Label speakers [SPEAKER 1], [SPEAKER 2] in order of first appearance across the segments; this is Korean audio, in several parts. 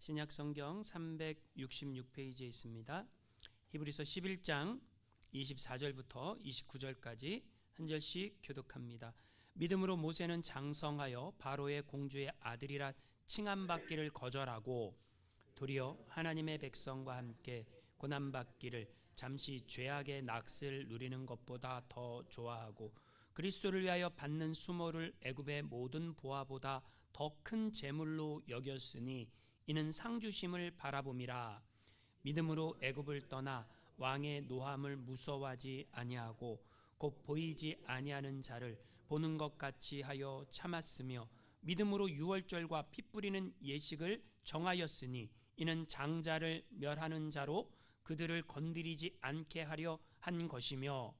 [SPEAKER 1] 신약 성경 366페이지에 있습니다. 히브리서 11장 24절부터 29절까지 한 절씩 교독합니다. 믿음으로 모세는 장성하여 바로의 공주의 아들이라 칭함받기를 거절하고 도리어 하나님의 백성과 함께 고난받기를 잠시 죄악의 낙을 누리는 것보다 더 좋아하고 그리스도를 위하여 받는 수모를 애굽의 모든 보화보다 더 큰 재물로 여겼으니 이는 상주심을 바라봄이라. 믿음으로 애굽을 떠나 왕의 노함을 무서워하지 아니하고 곧 보이지 아니하는 자를 보는 것 같이 하여 참았으며 믿음으로 유월절과 피 뿌리는 예식을 정하였으니 이는 장자를 멸하는 자로 그들을 건드리지 않게 하려 한 것이며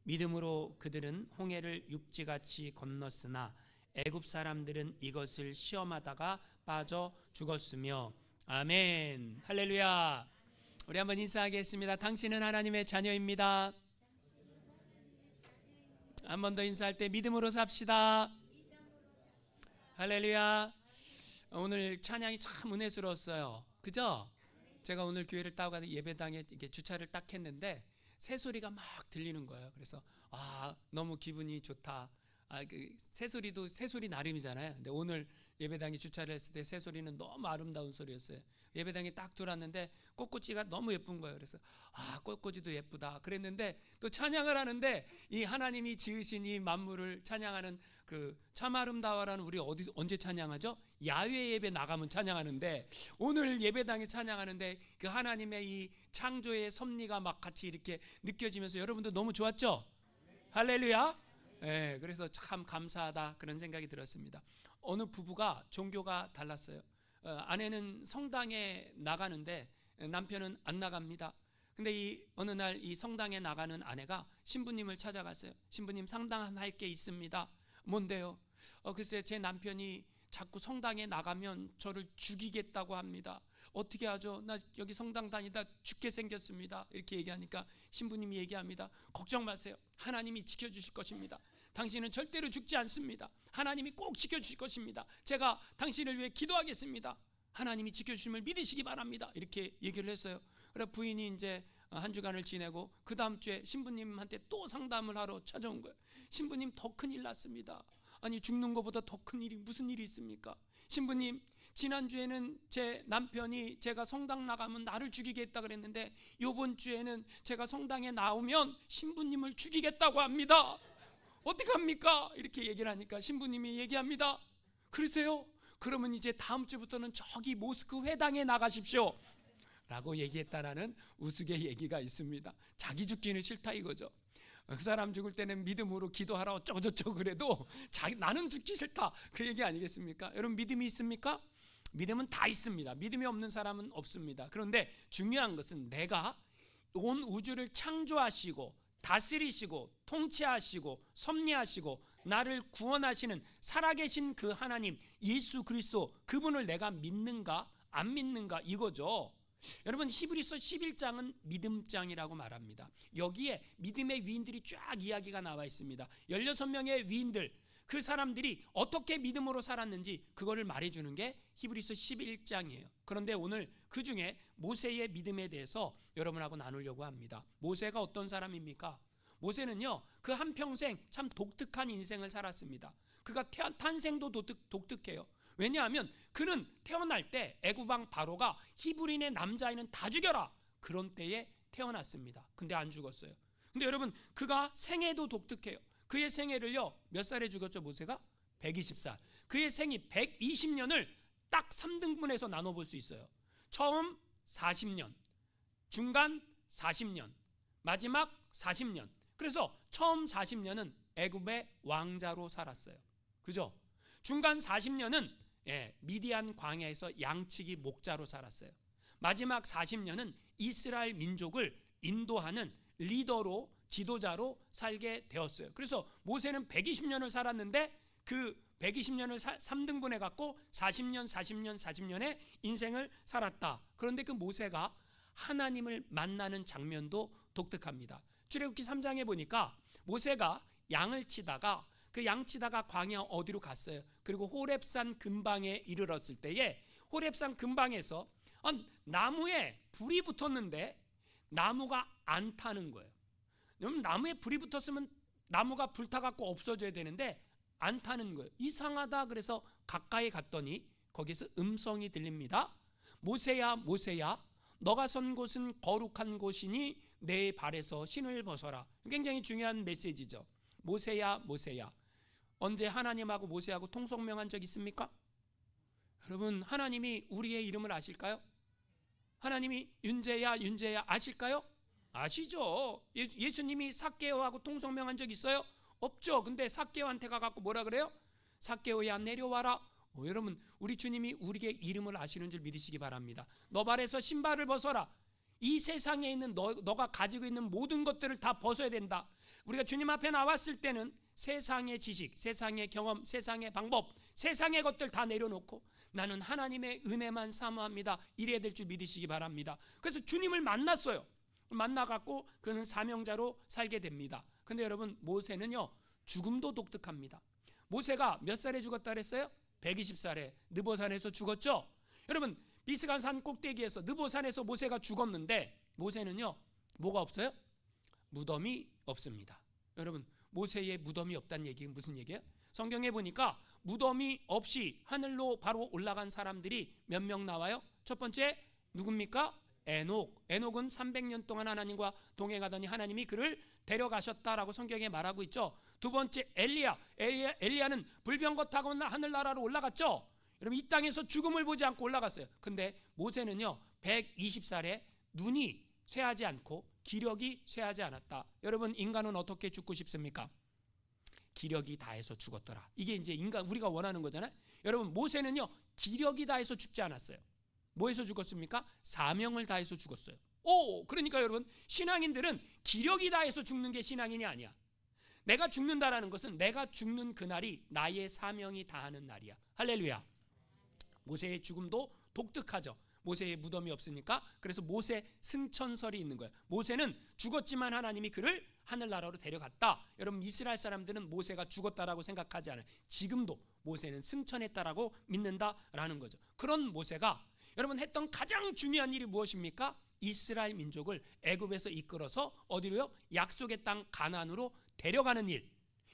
[SPEAKER 1] 믿음으로 그들은 홍해를 육지같이 건넜으나 애굽 사람들은 이것을 시험하다가 빠져 죽었으며. 아멘. 할렐루야. 우리 한번 인사하겠습니다. 당신은 하나님의 자녀입니다. 한 번 더 인사할 때 믿음으로 삽시다. 할렐루야. 오늘 찬양이 참 은혜스러웠어요. 그죠? 제가 오늘 교회를 따고 가는 예배당에 이렇게 주차를 딱 했는데 새소리가 막 들리는 거예요. 그래서 너무 기분이 좋다. 그 새소리도 새소리 나름이잖아요. 근데 오늘 예배당에 주차를 했을 때 새소리는 너무 아름다운 소리였어요. 예배당에 딱 들어왔는데 꽃꽂이가 너무 예쁜 거예요. 그래서 꽃꽂이도 예쁘다 그랬는데 또 찬양을 하는데 이 하나님이 지으신 이 만물을 찬양하는 그 참 아름다워라는 우리 언제 찬양하죠? 야외 예배 나가면 찬양하는데 오늘 예배당에 찬양하는데 그 하나님의 이 창조의 섭리가 막 같이 이렇게 느껴지면서 여러분도 너무 좋았죠? 할렐루야. 네, 그래서 참 감사하다 그런 생각이 들었습니다. 어느 부부가 종교가 달랐어요. 아내는 성당에 나가는데 남편은 안 나갑니다. 근데 어느 날 이 성당에 나가는 아내가 신부님을 찾아갔어요. 신부님, 상담할 게 있습니다. 뭔데요? 글쎄 제 남편이 자꾸 성당에 나가면 저를 죽이겠다고 합니다. 어떻게 하죠? 나 여기 성당 다니다 죽게 생겼습니다. 이렇게 얘기하니까 신부님이 얘기합니다. 걱정 마세요. 하나님이 지켜주실 것입니다. 당신은 절대로 죽지 않습니다. 하나님이 꼭 지켜주실 것입니다. 제가 당신을 위해 기도하겠습니다. 하나님이 지켜주심을 믿으시기 바랍니다. 이렇게 얘기를 했어요. 그래 부인이 이제 한 주간을 지내고 그 다음 주에 신부님한테 또 상담을 하러 찾아온 거예요. 신부님, 더 큰일 났습니다. 아니 죽는 것보다 더 큰 일이 무슨 일이 있습니까? 신부님, 지난주에는 제 남편이 제가 성당 나가면 나를 죽이겠다 그랬는데 이번 주에는 제가 성당에 나오면 신부님을 죽이겠다고 합니다. 어떡합니까? 이렇게 얘기를 하니까 신부님이 얘기합니다. 그러세요? 그러면 이제 다음 주부터는 저기 모스크 회당에 나가십시오 라고 얘기했다라는 우스개 얘기가 있습니다. 자기 죽기는 싫다 이거죠. 그 사람 죽을 때는 믿음으로 기도하라 어쩌고저쩌고 그래도 나는 죽기 싫다 그 얘기 아니겠습니까? 여러분 믿음이 있습니까? 믿음은 다 있습니다. 믿음이 없는 사람은 없습니다. 그런데 중요한 것은 내가 온 우주를 창조하시고 다스리시고 통치하시고 섭리하시고 나를 구원하시는 살아계신 그 하나님 예수 그리스도 그분을 내가 믿는가 안 믿는가 이거죠. 여러분 히브리서 11장은 믿음장이라고 말합니다. 여기에 믿음의 위인들이 쫙 이야기가 나와 있습니다. 16명의 위인들 그 사람들이 어떻게 믿음으로 살았는지 그거를 말해주는 게 히브리서 11장이에요. 그런데 오늘 그 중에 모세의 믿음에 대해서 여러분하고 나누려고 합니다. 모세가 어떤 사람입니까? 모세는요 그 한평생 참 독특한 인생을 살았습니다. 그가 탄생도 독특해요. 왜냐하면 그는 태어날 때 애굽왕 바로가 히브리인의 남자아이는 다 죽여라 그런 때에 태어났습니다. 근데 안 죽었어요. 근데 여러분 그가 생애도 독특해요. 그의 생애를요 몇 살에 죽었죠? 모세가 120살. 그의 생이 120년을 딱 3등분해서 나눠볼 수 있어요. 처음 40년, 중간 40년, 마지막 40년. 그래서 처음 40년은 애굽의 왕자로 살았어요. 그죠? 중간 40년은 미디안 광야에서 양치기 목자로 살았어요. 마지막 40년은 이스라엘 민족을 인도하는 리더로 지도자로 살게 되었어요. 그래서 모세는 120년을 살았는데 그 120년을 3등분해 갖고 40년의 인생을 살았다. 그런데 그 모세가 하나님을 만나는 장면도 독특합니다. 출애굽기 3장에 보니까 모세가 양을 치다가 그 양치다가 광야 어디로 갔어요. 그리고 호렙산 근방에 이르렀을 때에 호렙산 근방에서 나무에 불이 붙었는데 나무가 안 타는 거예요. 그럼 나무에 불이 붙었으면 나무가 불타갖고 없어져야 되는데 안 타는 거예요. 이상하다. 그래서 가까이 갔더니 거기서 음성이 들립니다. 모세야 모세야, 너가 선 곳은 거룩한 곳이니 내 발에서 신을 벗어라. 굉장히 중요한 메시지죠. 모세야 모세야. 언제 하나님하고 모세하고 통성명한 적 있습니까? 여러분, 하나님이 우리의 이름을 아실까요? 하나님이 윤재야 윤재야 아실까요? 아시죠? 예수님이 삭개오하고 통성명한 적 있어요? 없죠. 근데 삭개오한테 가갖고 뭐라 그래요? 삭개오야 내려와라. 여러분, 우리 주님이 우리의 이름을 아시는 줄 믿으시기 바랍니다. 너 발에서 신발을 벗어라. 이 세상에 있는 너가 가지고 있는 모든 것들을 다 벗어야 된다. 우리가 주님 앞에 나왔을 때는 세상의 지식, 세상의 경험, 세상의 방법, 세상의 것들 다 내려놓고 나는 하나님의 은혜만 사모합니다. 이래야 될 줄 믿으시기 바랍니다. 그래서 주님을 만났어요. 만나갖고 그는 사명자로 살게 됩니다. 근데 여러분, 모세는요 죽음도 독특합니다. 모세가 몇 살에 죽었다 그랬어요? 120살에 느보산에서 죽었죠. 여러분, 비스간산 꼭대기에서 느보산에서 모세가 죽었는데 모세는요 뭐가 없어요? 무덤이 없습니다. 여러분, 모세의 무덤이 없다는 얘기는 무슨 얘기예요? 성경에 보니까 무덤이 없이 하늘로 바로 올라간 사람들이 몇 명 나와요? 첫 번째 누굽니까? 에녹은 300년 동안 하나님과 동행하더니 하나님이 그를 데려가셨다라고 성경에 말하고 있죠. 두 번째 엘리야는 불병거 타고 하늘나라로 올라갔죠. 여러분, 이 땅에서 죽음을 보지 않고 올라갔어요. 근데 모세는요 120살에 눈이 쇠하지 않고 기력이 쇠하지 않았다. 여러분, 인간은 어떻게 죽고 싶습니까? 기력이 다해서 죽었더라. 이게 이제 인간, 우리가 원하는 거잖아요. 여러분, 모세는요 기력이 다해서 죽지 않았어요. 뭐해서 죽었습니까? 사명을 다해서 죽었어요. 그러니까 여러분, 신앙인들은 기력이 다해서 죽는 게 신앙인이 아니야. 내가 죽는다라는 것은 내가 죽는 그날이 나의 사명이 다하는 날이야. 할렐루야. 모세의 죽음도 독특하죠. 모세의 무덤이 없으니까. 그래서 모세 승천설이 있는 거예요. 모세는 죽었지만 하나님이 그를 하늘나라로 데려갔다. 여러분, 이스라엘 사람들은 모세가 죽었다라고 생각하지 않아요. 지금도 모세는 승천했다라고 믿는다라는 거죠. 그런 모세가 여러분 했던 가장 중요한 일이 무엇입니까? 이스라엘 민족을 애굽에서 이끌어서 어디로요? 약속의 땅 가나안으로 데려가는 일.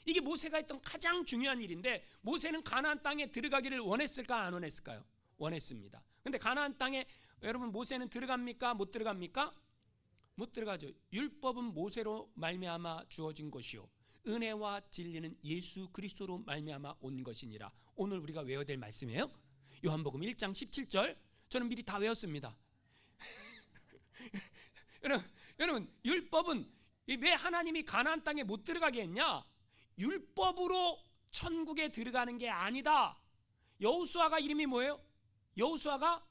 [SPEAKER 1] 이게 모세가 했던 가장 중요한 일인데, 모세는 가나안 땅에 들어가기를 원했을까 안 원했을까요? 원했습니다. 근데 가나안 땅에 여러분 모세는 들어갑니까? 못 들어갑니까? 못 들어가죠. 율법은 모세로 말미암아 주어진 것이요 은혜와 진리는 예수 그리스도로 말미암아 온 것이니라. 오늘 우리가 외워야 될 말씀이에요. 요한복음 1장 17절. 저는 미리 다 외웠습니다. 여러분, 율법은 왜 하나님이 가나안 땅에 못 들어가게 했냐? 율법으로 천국에 들어가는 게 아니다. 여호수아가 이름이 뭐예요? 여호수아가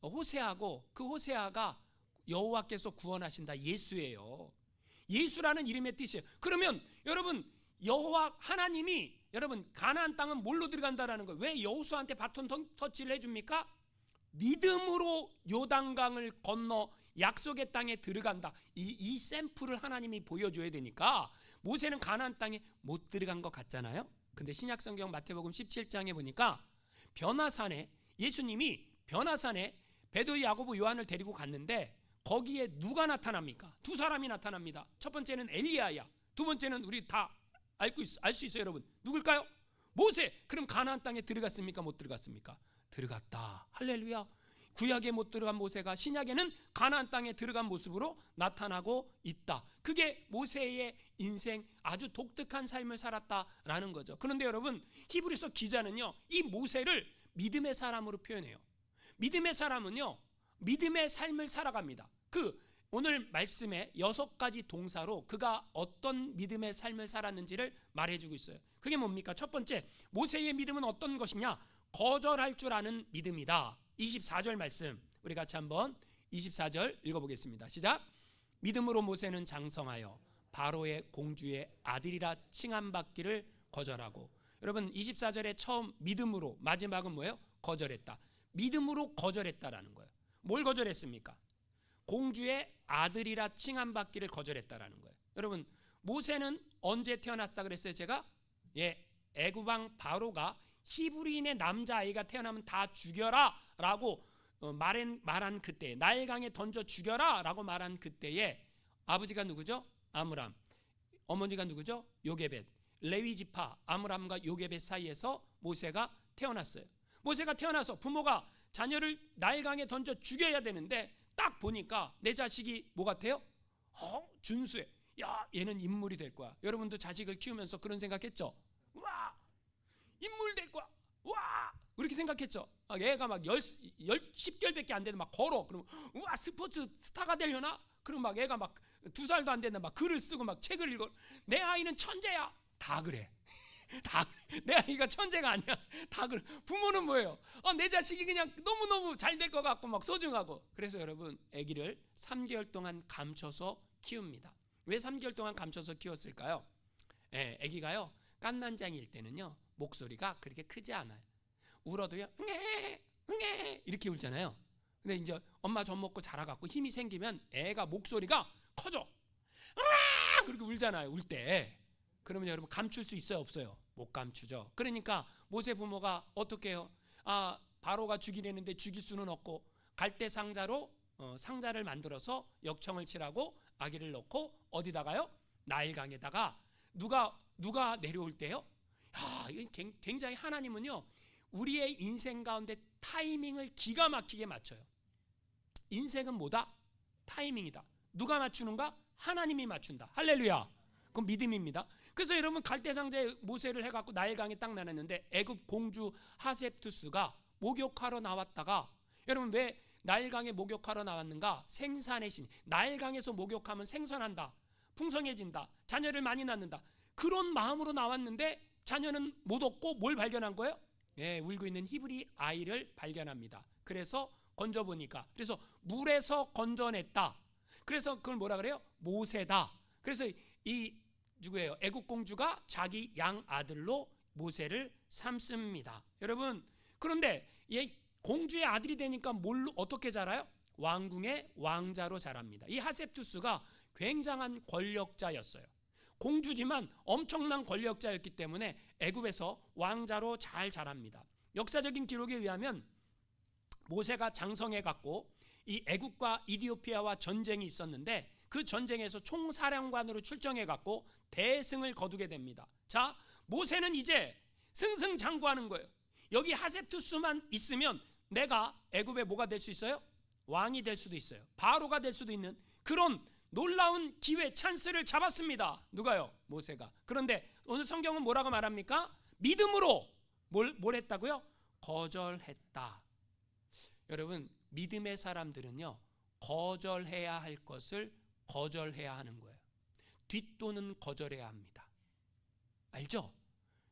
[SPEAKER 1] 호세아고, 그 호세아가 여호와께서 구원하신다 예수예요. 예수라는 이름의 뜻이에요. 그러면 여러분, 여호와 하나님이 여러분 가나안 땅은 뭘로 들어간다라는 거예요? 왜 여호수아한테 바톤 터치를 해줍니까? 믿음으로 요단강을 건너 약속의 땅에 들어간다. 이 샘플을 하나님이 보여줘야 되니까 모세는 가나안 땅에 못 들어간 것 같잖아요. 근데 신약성경 마태복음 17장에 보니까 변화산에, 예수님이 변화산에 베드로, 야고보, 요한을 데리고 갔는데 거기에 누가 나타납니까? 두 사람이 나타납니다. 첫 번째는 엘리야야. 두 번째는 우리 다 알 수 있어요, 여러분. 누굴까요? 모세. 그럼 가나안 땅에 들어갔습니까? 못 들어갔습니까? 들어갔다. 할렐루야. 구약에 못 들어간 모세가 신약에는 가나안 땅에 들어간 모습으로 나타나고 있다. 그게 모세의 인생, 아주 독특한 삶을 살았다라는 거죠. 그런데 여러분, 히브리서 기자는요 이 모세를 믿음의 사람으로 표현해요. 믿음의 사람은요 믿음의 삶을 살아갑니다. 오늘 말씀에 6가지 동사로 그가 어떤 믿음의 삶을 살았는지를 말해주고 있어요. 그게 뭡니까? 첫 번째, 모세의 믿음은 어떤 것이냐? 거절할 줄 아는 믿음이다. 24절 말씀 우리 같이 한번 24절 읽어보겠습니다. 시작. 믿음으로 모세는 장성하여 바로의 공주의 아들이라 칭함받기를 거절하고. 여러분, 24절에 처음 믿음으로, 마지막은 뭐예요? 거절했다. 믿음으로 거절했다라는 거예요. 뭘 거절했습니까? 공주의 아들이라 칭함받기를 거절했다라는 거예요. 여러분, 모세는 언제 태어났다 그랬어요? 제가 애굽 왕 바로가 히브리인의 남자아이가 태어나면 다 죽여라 라고 말한 그때, 나일강에 던져 죽여라 라고 말한 그때에 아버지가 누구죠? 아므람. 어머니가 누구죠? 요게벳. 레위 지파 아므람과 요게벳 사이에서 모세가 태어났어요. 모세가 태어나서 부모가 자녀를 나일강에 던져 죽여야 되는데 딱 보니까 내 자식이 뭐 같아요? 준수해. 야, 얘는 인물이 될 거야. 여러분도 자식을 키우면서 그런 생각했죠? 와, 인물 될 거야. 와, 이렇게 생각했죠? 얘가 막 10개월밖에 안 되는데 막 걸어. 그러면 와, 스포츠 스타가 되려나? 그럼 막 얘가 막 2살도 안 되는데 막 글을 쓰고 막 책을 읽어. 내 아이는 천재야. 다 그래. 다 그래. 내 아이가 천재가 아니야. 다 그래. 부모는 뭐예요? 내 자식이 그냥 너무너무 잘 될 것 같고 막 소중하고. 그래서 여러분, 아기를 3개월 동안 감춰서 키웁니다. 왜 3개월 동안 감춰서 키웠을까요? 아기가요, 깐난장일 때는요 목소리가 그렇게 크지 않아요. 울어도요 응애 응애 이렇게 울잖아요. 근데 이제 엄마 젖 먹고 자라갖고 힘이 생기면 애가 목소리가 커져. 아! 그렇게 울잖아요. 울 때. 그러면 여러분 감출 수 있어요, 없어요? 못 감추죠. 그러니까 모세 부모가 어떻게 해요? 바로가 죽이려는데 죽일 수는 없고 갈대 상자로 상자를 만들어서 역청을 칠하고 아기를 넣고 어디다가요? 나일강에다가 누가 내려올 때요? 굉장히 하나님은요 우리의 인생 가운데 타이밍을 기가 막히게 맞춰요. 인생은 뭐다? 타이밍이다. 누가 맞추는가? 하나님이 맞춘다. 할렐루야. 그건 믿음입니다. 그래서 여러분 갈대상자에 모세를 해갖고 나일강에 딱 나눴는데 애굽 공주 하셉투스가 목욕하러 나왔다가, 여러분 왜 나일강에 목욕하러 나왔는가? 생산의 신. 나일강에서 목욕하면 생선한다, 풍성해진다, 자녀를 많이 낳는다, 그런 마음으로 나왔는데 자녀는 못 얻고 뭘 발견한 거예요? 울고 있는 히브리 아이를 발견합니다. 그래서 건져보니까, 그래서 물에서 건져냈다. 그래서 그걸 뭐라 그래요? 모세다. 그래서 이 누구예요? 애국 공주가 자기 양 아들로 모세를 삼습니다. 여러분, 그런데 이 공주의 아들이 되니까 어떻게 자라요? 왕궁의 왕자로 자랍니다. 이 하셉투스가 굉장한 권력자였어요. 공주지만 엄청난 권력자였기 때문에 애굽에서 왕자로 잘 자랍니다. 역사적인 기록에 의하면 모세가 장성해 갖고 이 애굽과 이디오피아와 전쟁이 있었는데 그 전쟁에서 총사령관으로 출정해 갖고 대승을 거두게 됩니다. 자, 모세는 이제 승승장구하는 거예요. 여기 하셉투스만 있으면 내가 애굽에 뭐가 될 수 있어요? 왕이 될 수도 있어요. 바로가 될 수도 있는 그런 놀라운 기회, 찬스를 잡았습니다. 누가요? 모세가. 그런데 오늘 성경은 뭐라고 말합니까? 믿음으로 뭘 했다고요? 거절했다. 여러분, 믿음의 사람들은요 거절해야 할 것을 거절해야 하는 거예요. 뒷돈은 거절해야 합니다. 알죠?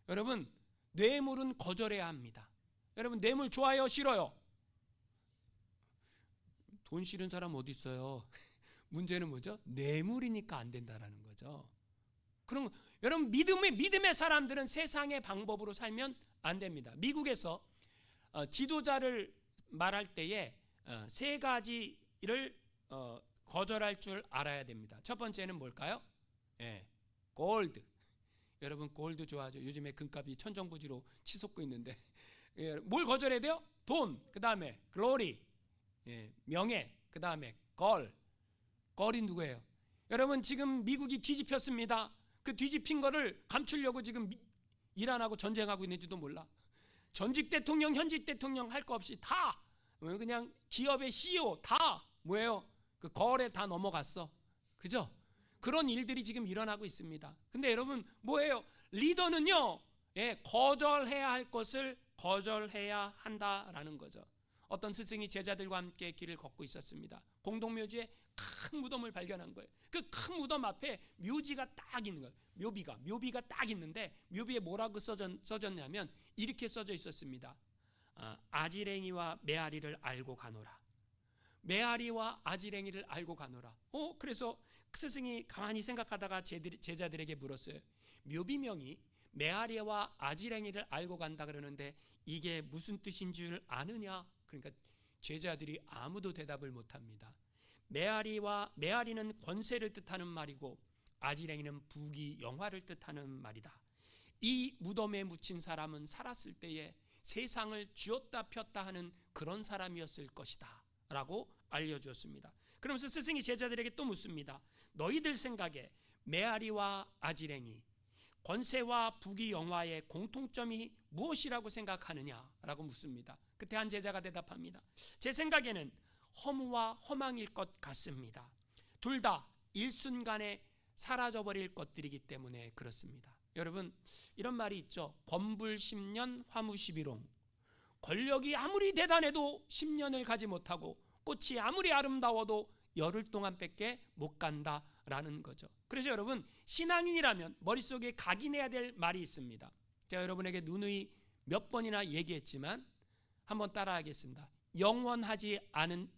[SPEAKER 1] 여러분, 뇌물은 거절해야 합니다. 여러분, 뇌물 좋아요, 싫어요? 돈 싫은 사람 어디 있어요? 문제는 뭐죠? 뇌물이니까 안 된다라는 거죠. 그럼 여러분, 믿음의 사람들은 세상의 방법으로 살면 안 됩니다. 미국에서 지도자를 말할 때에 세 가지를 거절할 줄 알아야 됩니다. 첫 번째는 뭘까요? 골드. 여러분, 골드 좋아하죠? 요즘에 금값이 천정부지로 치솟고 있는데 뭘 거절해야 돼요? 돈, 그 다음에 글로리, 명예, 그 다음에 걸이 누구예요? 여러분, 지금 미국이 뒤집혔습니다. 그 뒤집힌 거를 감추려고 지금 일 안 하고 전쟁하고 있는지도 몰라. 전직 대통령, 현직 대통령 할 거 없이 다 그냥 기업의 CEO 다 뭐예요? 그 거래 다 넘어갔어. 그죠? 그런 일들이 지금 일어나고 있습니다. 근데 여러분, 뭐예요? 리더는요, 거절해야 할 것을 거절해야 한다라는 거죠. 어떤 스승이 제자들과 함께 길을 걷고 있었습니다. 공동묘지에 큰 무덤을 발견한 거예요. 그 큰 무덤 앞에 묘지가 딱 있는 거예요. 묘비가 딱 있는데 묘비에 뭐라고 써졌냐면 이렇게 써져 있었습니다. 아지랭이와 메아리를 알고 가노라. 메아리와 아지랭이를 알고 가노라. 그래서 스승이 가만히 생각하다가 제자들에게 물었어요. 묘비명이 메아리와 아지랭이를 알고 간다 그러는데 이게 무슨 뜻인 줄 아느냐? 그러니까 제자들이 아무도 대답을 못합니다. 메아리는 권세를 뜻하는 말이고 아지랭이는 부귀 영화를 뜻하는 말이다. 이 무덤에 묻힌 사람은 살았을 때에 세상을 쥐었다 폈다 하는 그런 사람이었을 것이다 라고 알려주었습니다. 그러면서 스승이 제자들에게 또 묻습니다. 너희들 생각에 메아리와 아지랭이, 권세와 부귀영화의 공통점이 무엇이라고 생각하느냐라고 묻습니다. 그때 한 제자가 대답합니다. 제 생각에는 허무와 허망일 것 같습니다. 둘 다 일순간에 사라져버릴 것들이기 때문에 그렇습니다. 여러분, 이런 말이 있죠. 권불 10년 화무 11홍. 권력이 아무리 대단해도 10년을 가지 못하고 꽃이 아무리 아름다워도 열흘 동안밖에 못 간다라는 거죠. 그래서 여러분, 신앙인이라면 머릿속에 각인해야 될 말이 있습니다. 제가 여러분에게 누누이 몇 번이나 얘기했지만 한번 따라하겠습니다. 영원하지 않은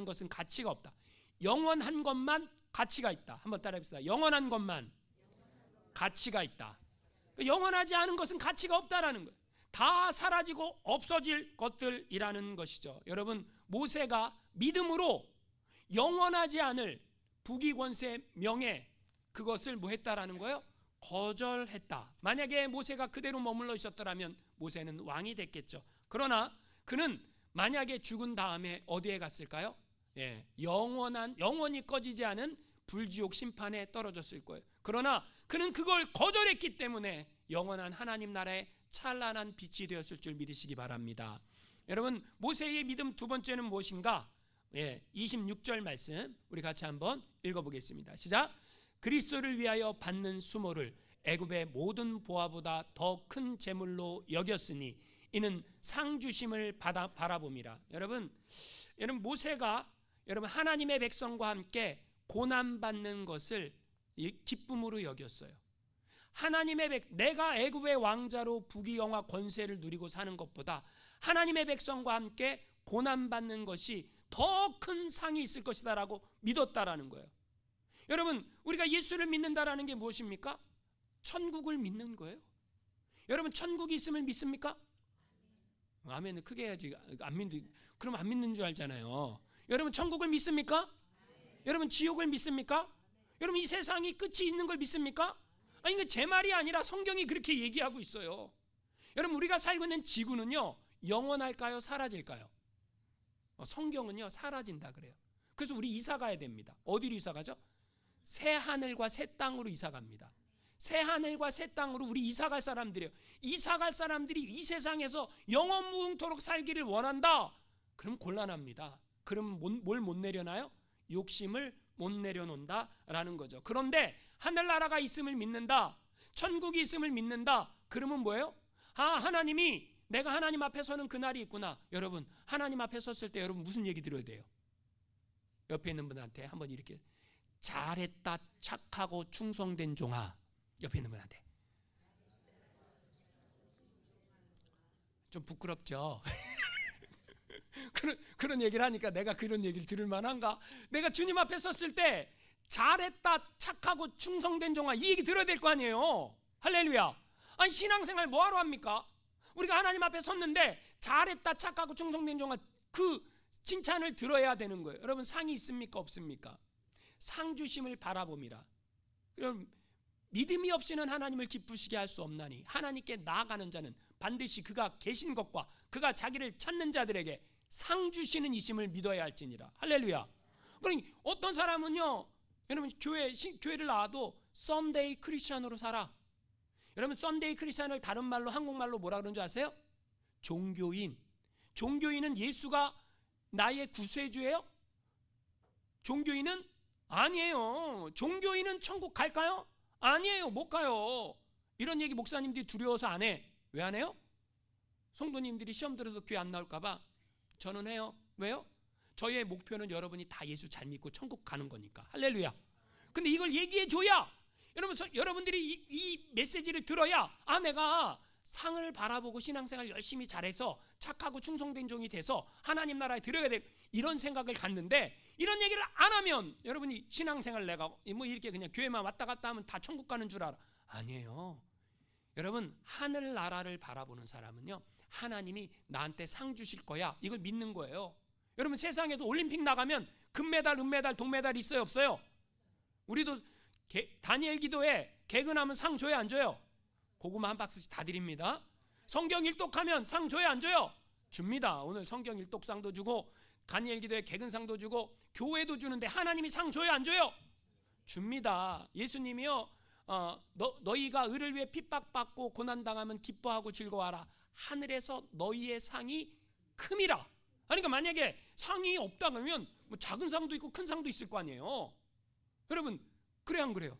[SPEAKER 1] 것은 가치가 없다. 영원한 것만 가치가 있다. 한번 따라해봅시다. 영원한 것만 가치가 있다. 영원하지 않은 것은 가치가 없다라는 거예요. 다 사라지고 없어질 것들이라는 것이죠. 여러분, 모세가 믿음으로 영원하지 않을 부귀 권세 명예 그것을 뭐 했다라는 거예요? 거절했다. 만약에 모세가 그대로 머물러 있었더라면 모세는 왕이 됐겠죠. 그러나 그는 만약에 죽은 다음에 어디에 갔을까요? 영원히 꺼지지 않은 불지옥 심판에 떨어졌을 거예요. 그러나 그는 그걸 거절했기 때문에 영원한 하나님 나라의 찬란한 빛이 되었을 줄 믿으시기 바랍니다. 여러분, 모세의 믿음 두 번째는 무엇인가? 26절 말씀 우리 같이 한번 읽어보겠습니다. 시작. 그리스도를 위하여 받는 수모를 애굽의 모든 보화보다 더 큰 재물로 여겼으니 이는 상 주심을 바라봄이라. 여러분 모세가 하나님의 백성과 함께 고난 받는 것을 기쁨으로 여겼어요. 내가 애굽의 왕자로 부귀영화 권세를 누리고 사는 것보다 하나님의 백성과 함께 고난 받는 것이 더 큰 상이 있을 것이다라고 믿었다라는 거예요. 여러분, 우리가 예수를 믿는다라는 게 무엇입니까? 천국을 믿는 거예요. 여러분, 천국이 있음을 믿습니까? 아멘은 크게 해야지. 그럼 안 믿는 줄 알잖아요. 여러분, 천국을 믿습니까? 여러분, 지옥을 믿습니까? 여러분, 이 세상이 끝이 있는 걸 믿습니까? 아니, 이거 제 말이 아니라 성경이 그렇게 얘기하고 있어요. 여러분, 우리가 살고 있는 지구는요, 영원할까요? 사라질까요? 성경은요, 사라진다 그래요. 그래서 우리 이사 가야 됩니다. 어디로 이사 가죠? 새 하늘과 새 땅으로 이사 갑니다. 새 하늘과 새 땅으로 우리 이사 갈 사람들이에요. 이사 갈 사람들이 이 세상에서 영원무흥토록 살기를 원한다. 그럼 곤란합니다. 그럼 뭘 못 내려놔요? 욕심을 못 내려놓는다라는 거죠. 그런데 하늘나라가 있음을 믿는다, 천국이 있음을 믿는다. 그러면 뭐예요? 하나님이, 내가 하나님 앞에 서는 그날이 있구나. 여러분, 하나님 앞에 섰을 때 여러분 무슨 얘기 들어야 돼요? 옆에 있는 분한테 한번 이렇게, 잘했다 착하고 충성된 종아. 옆에 있는 분한테. 좀 부끄럽죠? 그런 얘기를 하니까 내가 그런 얘기를 들을 만한가? 내가 주님 앞에 섰을 때 잘했다 착하고 충성된 종아, 이 얘기 들어야 될 거 아니에요. 할렐루야. 아니, 신앙생활 뭐하러 합니까? 우리가 하나님 앞에 섰는데 잘했다 착하고 충성된 종아, 그 칭찬을 들어야 되는 거예요. 여러분, 상이 있습니까 없습니까? 상 주심을 바라봄이라. 여러분, 믿음이 없이는 하나님을 기쁘시게 할 수 없나니 하나님께 나아가는 자는 반드시 그가 계신 것과 그가 자기를 찾는 자들에게 상 주시는 이심을 믿어야 할지니라. 할렐루야. 그러니 어떤 사람은요, 여러분, 교회를 나와도 썬데이 크리스찬으로 살아. 여러분, 썬데이 크리스찬을 다른 말로, 한국말로 뭐라 그러는 줄 아세요? 종교인. 종교인은 예수가 나의 구세주예요? 종교인은 아니에요. 종교인은 천국 갈까요? 아니에요. 못 가요. 이런 얘기 목사님들이 두려워서 안 해. 왜 안 해요? 성도님들이 시험 들어서 교회 안 나올까 봐. 저는 해요. 왜요? 저희의 목표는 여러분이 다 예수 잘 믿고 천국 가는 거니까. 할렐루야. 근데 이걸 얘기해 줘야, 여러분들이 이 메시지를 들어야, 내가 상을 바라보고 신앙생활 열심히 잘해서 착하고 충성된 종이 돼서 하나님 나라에 들어야 돼, 이런 생각을 갖는데, 이런 얘기를 안 하면 여러분이 신앙생활 내가 뭐 이렇게 그냥 교회만 왔다 갔다 하면 다 천국 가는 줄 알아. 아니에요. 여러분, 하늘나라를 바라보는 사람은요, 하나님이 나한테 상 주실 거야, 이걸 믿는 거예요. 여러분, 세상에도 올림픽 나가면 금메달, 은메달, 동메달 있어요 없어요? 우리도 다니엘 기도에 개근하면 상 줘요 안 줘요? 고구마 한 박스씩 다 드립니다. 성경 일독하면 상 줘요 안 줘요? 줍니다. 오늘 성경 일독상도 주고 다니엘 기도회 개근상도 주고 교회도 주는데 하나님이 상 줘요 안 줘요? 줍니다. 예수님이요 너희가 의를 위해 핍박받고 고난당하면 기뻐하고 즐거워하라. 하늘에서 너희의 상이 큼이라. 그러니까 만약에 상이 없다 그러면 뭐 작은 상도 있고 큰 상도 있을 거 아니에요. 여러분 그래요 안 그래요?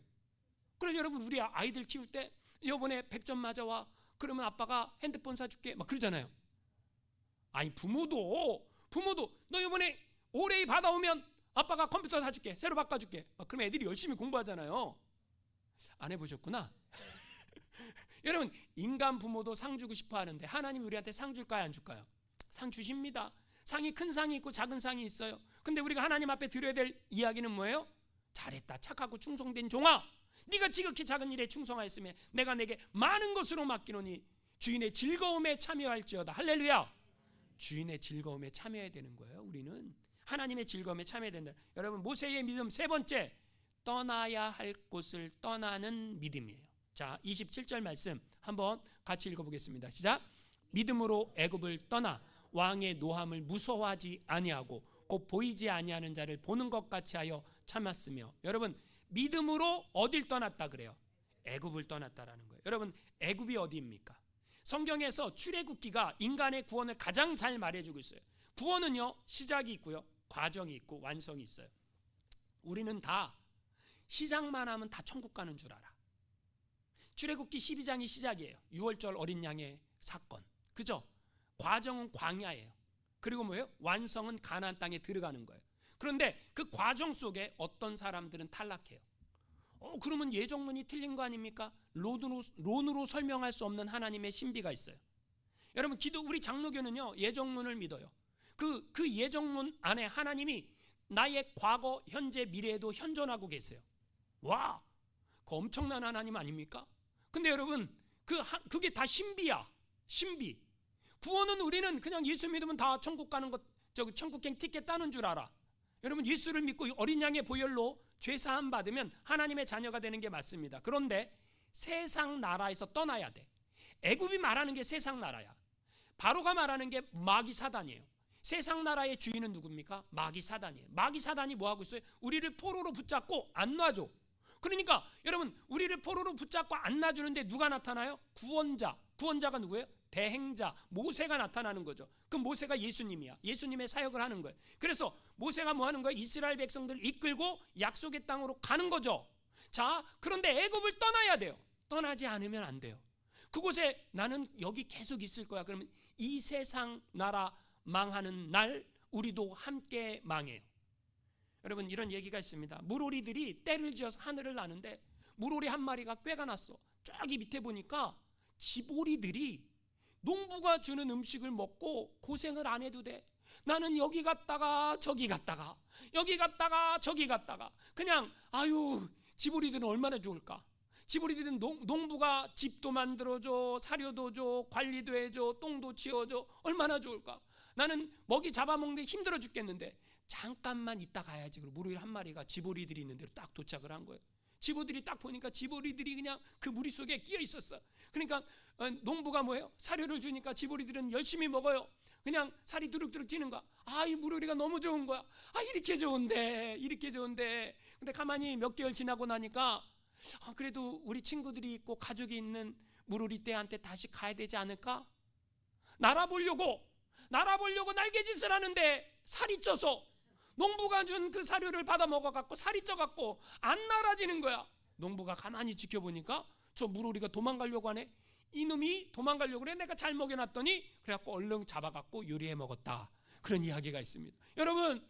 [SPEAKER 1] 그래서 여러분 우리 아이들 키울 때 이번에 100점 맞아와 그러면 아빠가 핸드폰 사줄게 막 그러잖아요. 아니 부모도 너 이번에 올해 받아오면 아빠가 컴퓨터 사줄게 새로 바꿔줄게 막 그러면 애들이 열심히 공부하잖아요. 안 해보셨구나. 여러분 인간 부모도 상 주고 싶어 하는데 하나님 우리한테 상 줄까요 안 줄까요? 상 주십니다. 상이 큰 상이 있고 작은 상이 있어요. 근데 우리가 하나님 앞에 드려야 될 이야기는 뭐예요? 잘했다 착하고 충성된 종아 네가 지극히 작은 일에 충성하였으면 내가 내게 많은 것으로 맡기노니 주인의 즐거움에 참여할지어다. 할렐루야. 주인의 즐거움에 참여해야 되는 거예요. 우리는 하나님의 즐거움에 참여해야 된다. 여러분 모세의 믿음 세 번째 떠나야 할 곳을 떠나는 믿음이에요. 자 27절 말씀 한번 같이 읽어보겠습니다. 시작. 믿음으로 애굽을 떠나 왕의 노함을 무서워하지 아니하고 곧 보이지 아니하는 자를 보는 것 같이 하여 참았으며. 여러분 믿음으로 어딜 떠났다 그래요? 애굽을 떠났다라는 거예요. 여러분 애굽이 어디입니까? 성경에서 출애굽기가 인간의 구원을 가장 잘 말해주고 있어요. 구원은요 시작이 있고요 과정이 있고 완성이 있어요. 우리는 다 시작만 하면 다 천국 가는 줄 알아. 출애굽기 12장이 시작이에요. 6월절 어린 양의 사건 그죠? 과정은 광야예요. 그리고 뭐예요? 완성은 가나안 땅에 들어가는 거예요. 그런데 그 과정 속에 어떤 사람들은 탈락해요. 그러면 예정론이 틀린 거 아닙니까? 론으로 설명할 수 없는 하나님의 신비가 있어요. 여러분 우리 장로교는요 예정론을 믿어요. 그 예정론 안에 하나님이 나의 과거, 현재, 미래에도 현존하고 계세요. 와, 그 엄청난 하나님 아닙니까? 근데 여러분 그게 다 신비야. 신비. 구원은 우리는 그냥 예수 믿으면 다 천국 가는 것, 천국행 티켓 따는 줄 알아. 여러분 예수를 믿고 어린 양의 보혈로 죄 사함 받으면 하나님의 자녀가 되는 게 맞습니다. 그런데 세상 나라에서 떠나야 돼. 애굽이 말하는 게 세상 나라야. 바로가 말하는 게 마귀 사단이에요. 세상 나라의 주인은 누굽니까? 마귀 사단이에요. 마귀 사단이 뭐 하고 있어요? 우리를 포로로 붙잡고 안 놔줘. 그러니까 여러분 우리를 포로로 붙잡고 안 놔주는데 누가 나타나요? 구원자가 누구예요? 대행자 모세가 나타나는 거죠. 그 모세가 예수님이야. 예수님의 사역을 하는 거예요. 그래서 모세가 뭐 하는 거예요? 이스라엘 백성들을 이끌고 약속의 땅으로 가는 거죠. 자, 그런데 애굽을 떠나야 돼요. 떠나지 않으면 안 돼요. 그곳에 나는 여기 계속 있을 거야. 그러면 이 세상 나라 망하는 날 우리도 함께 망해요. 여러분 이런 얘기가 있습니다. 물오리들이 떼를 지어서 하늘을 나는데 물오리 한 마리가 꾀가 났어. 저기 밑에 보니까 집오리들이 농부가 주는 음식을 먹고 고생을 안 해도 돼. 나는 여기 갔다가 저기 갔다가 여기 갔다가 저기 갔다가 그냥 집오리들은 얼마나 좋을까. 집오리들은 농부가 집도 만들어줘, 사료도 줘, 관리도 해줘, 똥도 치워줘. 얼마나 좋을까. 나는 먹이 잡아먹는데 힘들어 죽겠는데 잠깐만 있다 가야지. 그리고 물오리 한 마리가 집오리들이 있는 데로 딱 도착을 한 거예요. 집오리들이 딱 보니까 집오리들이 그냥 그 무리 속에 끼어 있었어. 그러니까 농부가 뭐예요? 사료를 주니까 집오리들은 열심히 먹어요. 그냥 살이 두룩두룩 찌는 거야. 이 물오리가 너무 좋은 거야. 이렇게 좋은데. 근데 가만히 몇 개월 지나고 나니까 그래도 우리 친구들이 있고 가족이 있는 물오리 떼한테 다시 가야 되지 않을까? 날아보려고 날개짓을 하는데 살이 쪄서 농부가 준 그 사료를 받아 먹어갖고 살이 쪄갖고 안 날아지는 거야. 농부가 가만히 지켜보니까 저 물오리가 도망가려고 하네. 이놈이 도망가려고 그래. 내가 잘 먹여놨더니 그래갖고 얼른 잡아갖고 요리해 먹었다. 그런 이야기가 있습니다. 여러분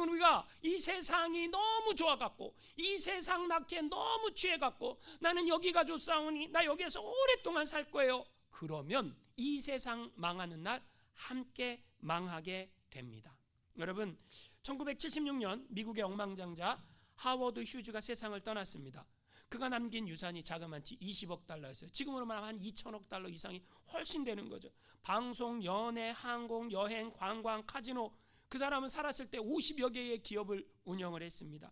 [SPEAKER 1] 우리가 이 세상이 너무 좋아갖고 이 세상 낳기에 너무 취해갖고 나는 여기가 좋사오니 나 여기에서 오랫동안 살 거예요. 그러면 이 세상 망하는 날 함께 망하게 됩니다. 여러분 1976년 미국의 억만장자 하워드 휴즈가 세상을 떠났습니다. 그가 남긴 유산이 자그마치 20억 달러였어요. 지금으로 말하면 한 2천억 달러 이상이 훨씬 되는 거죠. 방송, 연예, 항공, 여행, 관광, 카지노. 그 사람은 살았을 때 50여 개의 기업을 운영을 했습니다.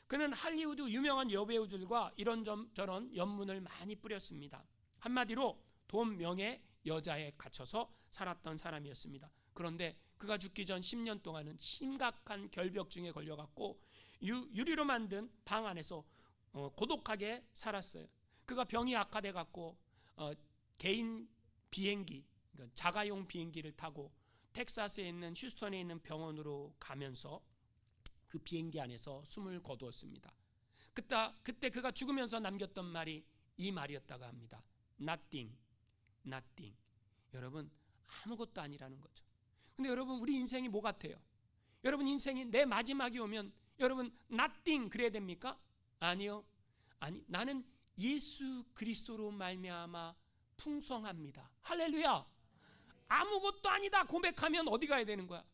[SPEAKER 1] 그는 할리우드 유명한 여배우들과 이런저런 연문을 많이 뿌렸습니다. 한마디로 돈, 명예, 여자에 갇혀서 살았던 사람이었습니다. 그런데 그가 죽기 전 10년 동안은 심각한 결벽증에 걸려갖고 유리로 만든 방 안에서 고독하게 살았어요. 그가 병이 악화돼 갖고 개인 비행기, 그러니까 자가용 비행기를 타고 텍사스에 있는 휴스턴에 있는 병원으로 가면서 그 비행기 안에서 숨을 거두었습니다. 그때 그가 죽으면서 남겼던 말이 이 말이었다고 합니다. Nothing. 여러분, 아무것도 아니라는 거죠. 근데 여러분, 우리 인생이 뭐 같아요? 여러분, 인생이 내 마지막이 오면 여러분 nothing 그래야 됩니까? 아니요. 나는 예수 그리스도로 말미암아 풍성합니다. 할렐루야. 아무것도 아니다 고백하면 어디 가야 되는 거야?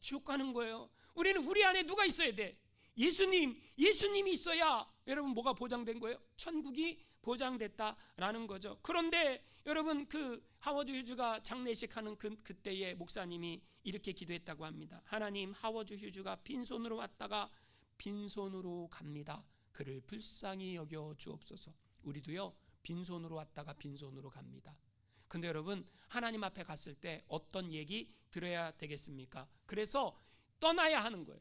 [SPEAKER 1] 지옥 가는 거예요. 우리는 우리 안에 누가 있어야 돼? 예수님이 있어야 여러분 뭐가 보장된 거예요? 천국이 보장됐다라는 거죠. 그런데 여러분, 그 하워드 휴즈가 장례식 하는 그때에 목사님이 이렇게 기도했다고 합니다. 하나님, 하워드 휴즈가 빈손으로 왔다가 빈손으로 갑니다. 그를 불쌍히 여겨 주옵소서. 우리도요, 빈손으로 왔다가 빈손으로 갑니다. 근데 여러분, 하나님 앞에 갔을 때 어떤 얘기 들어야 되겠습니까? 그래서 떠나야 하는 거예요.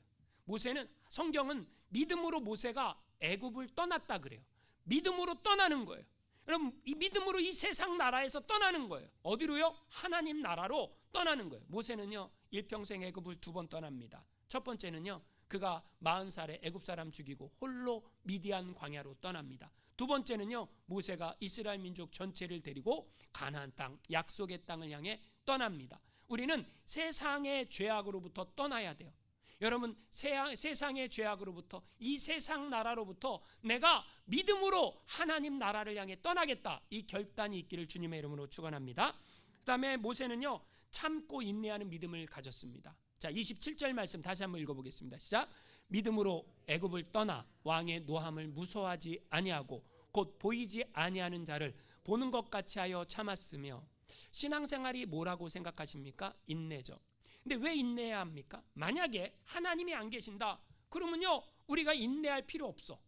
[SPEAKER 1] 성경은 믿음으로 모세가 애굽을 떠났다 그래요. 믿음으로 떠나는 거예요. 여러분, 이 믿음으로 이 세상 나라에서 떠나는 거예요. 어디로요? 하나님 나라로 떠나는 거예요. 모세는요, 일평생 애굽을 2번 떠납니다. 첫 번째는요, 그가 40살에 애굽 사람 죽이고 홀로 미디안 광야로 떠납니다. 두 번째는요, 모세가 이스라엘 민족 전체를 데리고 가나안 땅, 약속의 땅을 향해 떠납니다. 우리는 세상의 죄악으로부터 떠나야 돼요. 여러분, 세상의 죄악으로부터, 이 세상 나라로부터 내가 믿음으로 하나님 나라를 향해 떠나겠다, 이 결단이 있기를 주님의 이름으로 축원합니다. 그 다음에 모세는요, 참고 인내하는 믿음을 가졌습니다. 자, 27절 말씀 다시 한번 읽어보겠습니다. 시작. 믿음으로 애굽을 떠나 왕의 노함을 무서워하지 아니하고 곧 보이지 아니하는 자를 보는 것 같이 하여 참았으며. 신앙생활이 뭐라고 생각하십니까? 인내죠. 근데 왜 인내해야 합니까? 만약에 하나님이 안 계신다 그러면요, 우리가 인내할 필요 없어.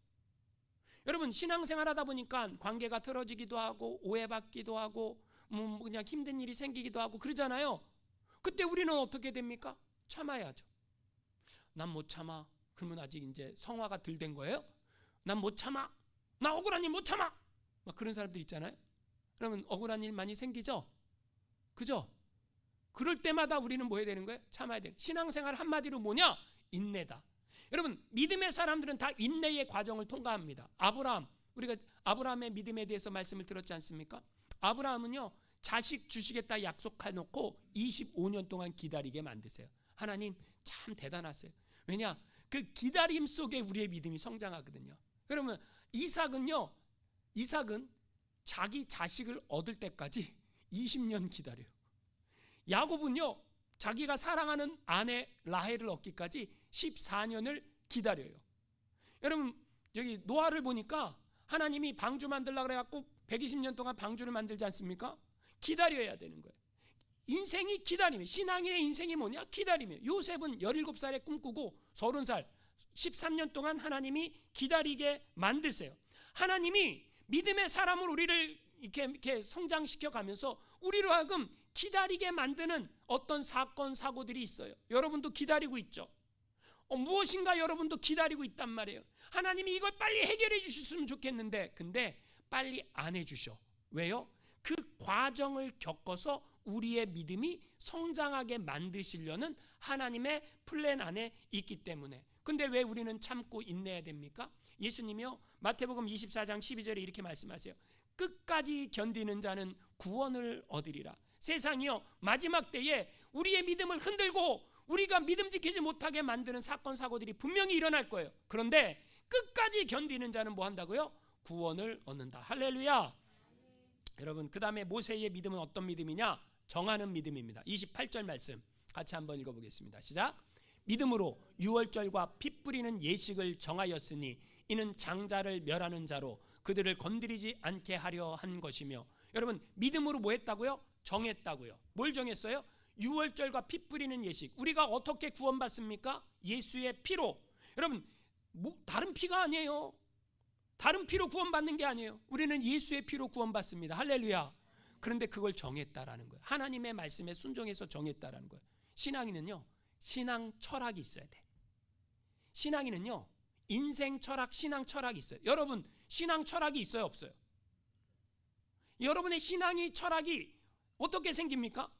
[SPEAKER 1] 여러분, 신앙생활 하다 보니까 관계가 틀어지기도 하고 오해받기도 하고 그냥 힘든 일이 생기기도 하고 그러잖아요. 그때 우리는 어떻게 됩니까? 참아야죠. 난 못 참아. 그러면 아직 이제 성화가 덜 된 거예요? 난 못 참아. 나 억울한 일 못 참아. 막 그런 사람들 있잖아요. 그러면 억울한 일 많이 생기죠? 그죠? 그럴 때마다 우리는 뭐 해야 되는 거예요? 참아야 돼요. 신앙생활 한마디로 뭐냐? 인내다. 여러분, 믿음의 사람들은 다 인내의 과정을 통과합니다. 우리가 아브라함의 믿음에 대해서 말씀을 들었지 않습니까? 아브라함은요, 자식 주시겠다 약속해놓고 25년 동안 기다리게 만드세요. 하나님 참 대단하세요. 왜냐? 그 기다림 속에 우리의 믿음이 성장하거든요. 그러면 이삭은 자기 자식을 얻을 때까지 20년 기다려요. 야곱은요, 자기가 사랑하는 아내 라헬을 얻기까지 14년을 기다려요. 여러분, 여기 노아를 보니까 하나님이 방주 만들려고 그래갖고 120년 동안 방주를 만들지 않습니까? 기다려야 되는 거예요. 인생이 기다림이에요. 신앙인의 인생이 뭐냐? 기다림이에요. 요셉은 17살에 꿈꾸고 30살 13년 동안 하나님이 기다리게 만드세요. 하나님이 믿음의 사람으로 우리를 이렇게 성장시켜 가면서 우리로 하여금 기다리게 만드는 어떤 사건 사고들이 있어요. 여러분도 기다리고 있죠. 무엇인가 여러분도 기다리고 있단 말이에요. 하나님이 이걸 빨리 해결해 주셨으면 좋겠는데 근데 빨리 안 해주셔. 왜요? 그 과정을 겪어서 우리의 믿음이 성장하게 만드시려는 하나님의 플랜 안에 있기 때문에. 근데 왜 우리는 참고 인내해야 됩니까? 예수님이요, 마태복음 24장 12절에 이렇게 말씀하세요. 끝까지 견디는 자는 구원을 얻으리라. 세상이요, 마지막 때에 우리의 믿음을 흔들고 우리가 믿음 지키지 못하게 만드는 사건 사고들이 분명히 일어날 거예요. 그런데 끝까지 견디는 자는 뭐 한다고요? 구원을 얻는다. 할렐루야. 여러분, 그 다음에 모세의 믿음은 어떤 믿음이냐? 정하는 믿음입니다. 28절 말씀 같이 한번 읽어보겠습니다. 시작. 믿음으로 유월절과 피 뿌리는 예식을 정하였으니 이는 장자를 멸하는 자로 그들을 건드리지 않게 하려 한 것이며. 여러분, 믿음으로 뭐 했다고요? 정했다고요. 뭘 정했어요? 유월절과 피 뿌리는 예식. 우리가 어떻게 구원받습니까? 예수의 피로. 여러분, 다른 피가 아니에요. 다른 피로 구원받는 게 아니에요. 우리는 예수의 피로 구원받습니다. 할렐루야. 그런데 그걸 정했다라는 거예요. 하나님의 말씀에 순종해서 정했다라는 거예요. 신앙인은요, 신앙 철학이 있어야 돼. 신앙인은요, 인생 철학, 신앙 철학이 있어요. 여러분, 신앙 철학이 있어요, 없어요? 여러분의 신앙이 철학이 어떻게 생깁니까?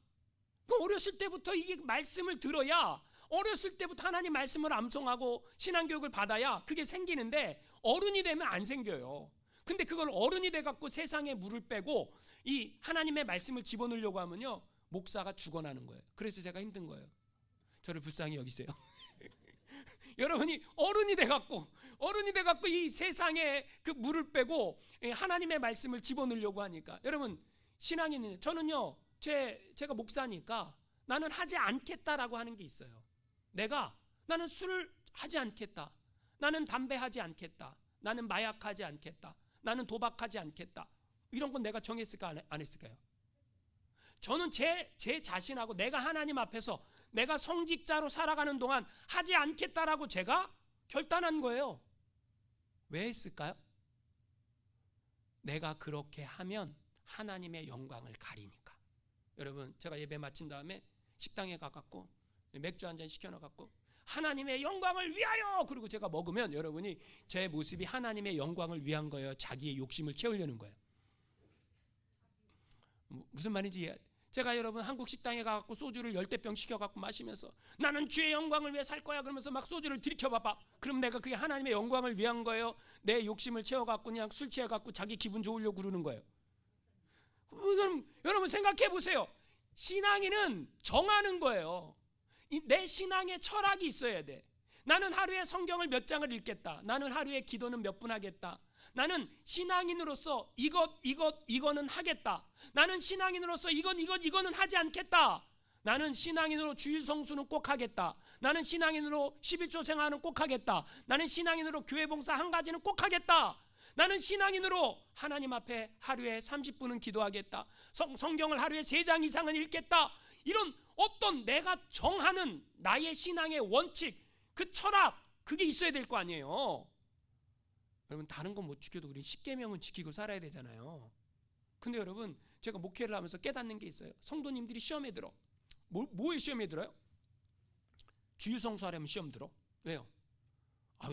[SPEAKER 1] 어렸을 때부터 이게 말씀을 들어야, 어렸을 때부터 하나님 말씀을 암송하고 신앙교육을 받아야 그게 생기는데, 어른이 되면 안 생겨요. 근데 그걸 어른이 돼갖고 세상에 물을 빼고 이 하나님의 말씀을 집어넣으려고 하면요, 목사가 죽어나는 거예요. 그래서 제가 힘든 거예요. 저를 불쌍히 여기세요. 여러분이 어른이 돼갖고 이 세상에 그 물을 빼고 하나님의 말씀을 집어넣으려고 하니까, 여러분, 신앙인은, 저는요, 제가 목사니까 나는 하지 않겠다라고 하는 게 있어요. 나는 술을 하지 않겠다, 나는 담배 하지 않겠다, 나는 마약하지 않겠다, 나는 도박하지 않겠다, 이런 건 내가 정했을까 안 했을까요? 저는 제 자신하고 내가 하나님 앞에서 내가 성직자로 살아가는 동안 하지 않겠다라고 제가 결단한 거예요. 왜 했을까요? 내가 그렇게 하면 하나님의 영광을 가리니까. 여러분, 제가 예배 마친 다음에 식당에 가갖고 맥주 한잔 시켜놔갖고 하나님의 영광을 위하여, 그리고 제가 먹으면 여러분이 제 모습이 하나님의 영광을 위한 거예요, 자기의 욕심을 채우려는 거예요? 무슨 말인지, 제가 여러분 한국 식당에 가갖고 소주를 10대병 시켜갖고 마시면서 나는 주의 영광을 위해 살 거야 그러면서 막 소주를 들이켜봐봐. 그럼 내가 그게 하나님의 영광을 위한 거예요? 내 욕심을 채워갖고 그냥 술 취해갖고 자기 기분 좋으려고 그러는 거예요? 그럼 여러분 생각해 보세요. 신앙인은 정하는 거예요. 내 신앙의 철학이 있어야 돼. 나는 하루에 성경을 몇 장을 읽겠다, 나는 하루에 기도는 몇 분 하겠다, 나는 신앙인으로서 이거는 하겠다, 나는 신앙인으로서 이거는 하지 않겠다, 나는 신앙인으로 주일 성수는 꼭 하겠다, 나는 신앙인으로 11조 생활은 꼭 하겠다, 나는 신앙인으로 교회 봉사 한 가지는 꼭 하겠다, 나는 신앙인으로 하나님 앞에 하루에 30분은 기도하겠다, 성경을 하루에 3장 이상은 읽겠다, 이런 어떤 내가 정하는 나의 신앙의 원칙, 그 철학, 그게 있어야 될 거 아니에요. 여러분, 다른 건 못 지켜도 우리 10계명은 지키고 살아야 되잖아요. 근데 여러분, 제가 목회를 하면서 깨닫는 게 있어요. 성도님들이 시험에 들어. 뭐에 시험에 들어요? 주일성수 하려면 시험 들어. 왜요?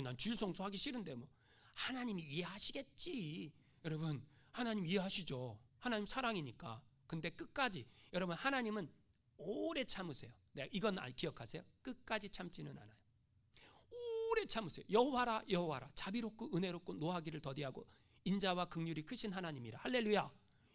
[SPEAKER 1] 난 주일성수 하기 싫은데. 하나님이 이해하시겠지. 여러분, 하나님 이해하시죠. 하나님 사랑이니까. 근데 끝까지, 여러분, 하나님은 오래 참으세요. 이건 기억하세요. 끝까지 참지는 않아요. 오래 참으세요. 여호와라 여호와라, 자비롭고 은혜롭고 노하기를 더디하고 인자와 긍휼이 크신 하나님이라. 할렐루야.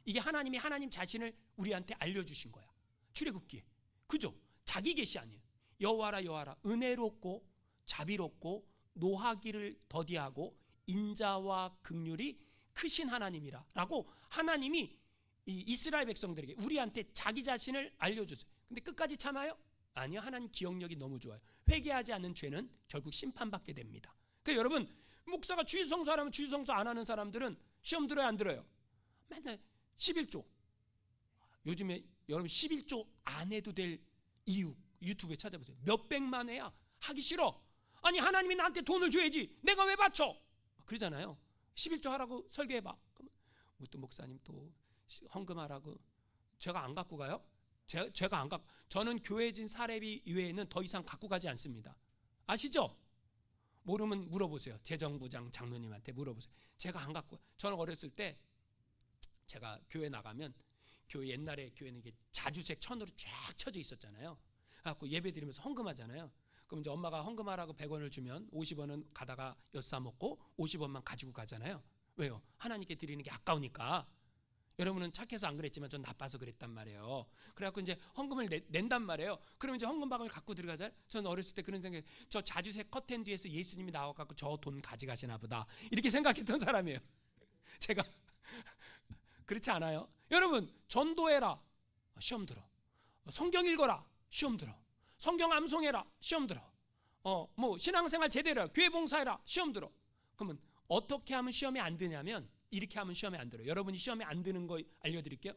[SPEAKER 1] 이게 하나님이 하나님 자신을 우리한테 알려주신 거야, 출애굽기에. 그죠? 자기 계시 아니에요. 여호와라 여호와라, 은혜롭고 자비롭고 노하기를 더디하고 인자와 긍휼이 크신 하나님이라 라고 하나님이 이 이스라엘 백성들에게, 우리한테 자기 자신을 알려줬어요. 근데 끝까지 참아요? 아니요. 하나님 기억력이 너무 좋아요. 회개하지 않는 죄는 결국 심판받게 됩니다. 그러니까 여러분, 목사가 주일성수하라면 주일성수 안 하는 사람들은 시험 들어요, 안 들어요? 맨날 11조. 요즘에 여러분 11조 안 해도 될 이유 유튜브에 찾아보세요. 몇백만 회야. 하기 싫어. 아니, 하나님이 나한테 돈을 줘야지, 내가 왜 바쳐? 그러잖아요. 11조 하라고 설교해봐. 그러면 또 목사님 또 헌금하라고. 제가 안 갖고 가요? 제가 안 갖고, 저는 교회진 사례비 이외에는 더 이상 갖고 가지 않습니다. 아시죠? 모르면 물어보세요. 재정부장 장로님한테 물어보세요. 제가 안 갖고, 저는 어렸을 때 제가 교회 나가면, 교회 옛날에 교회는 이게 자주색 천으로 쫙 쳐져 있었잖아요. 그래갖고 예배 드리면서 헌금하잖아요. 그럼 이제 엄마가 헌금하라고 100원을 주면 50원은 가다가 엿사 먹고 50원만 가지고 가잖아요. 왜요? 하나님께 드리는 게 아까우니까. 여러분은 착해서 안 그랬지만 전 나빠서 그랬단 말이에요. 그래갖고 이제 헌금을 낸단 말이에요. 그러면 이제 헌금박을 갖고 들어가잖아요. 저는 어렸을 때 그런 생각, 저 자주색 커튼 뒤에서 예수님이 나와갖고 저 돈 가져가시나 보다, 이렇게 생각했던 사람이에요. 제가 그렇지 않아요. 여러분, 전도해라, 시험 들어. 성경 읽어라, 시험 들어. 성경 암송해라, 시험 들어. 신앙생활 제대로 해라, 교회 봉사해라, 시험 들어. 그러면 어떻게 하면 시험에 안 드냐면, 이렇게 하면 시험에 안 들어요. 여러분이 시험에 안 드는 거 알려드릴게요.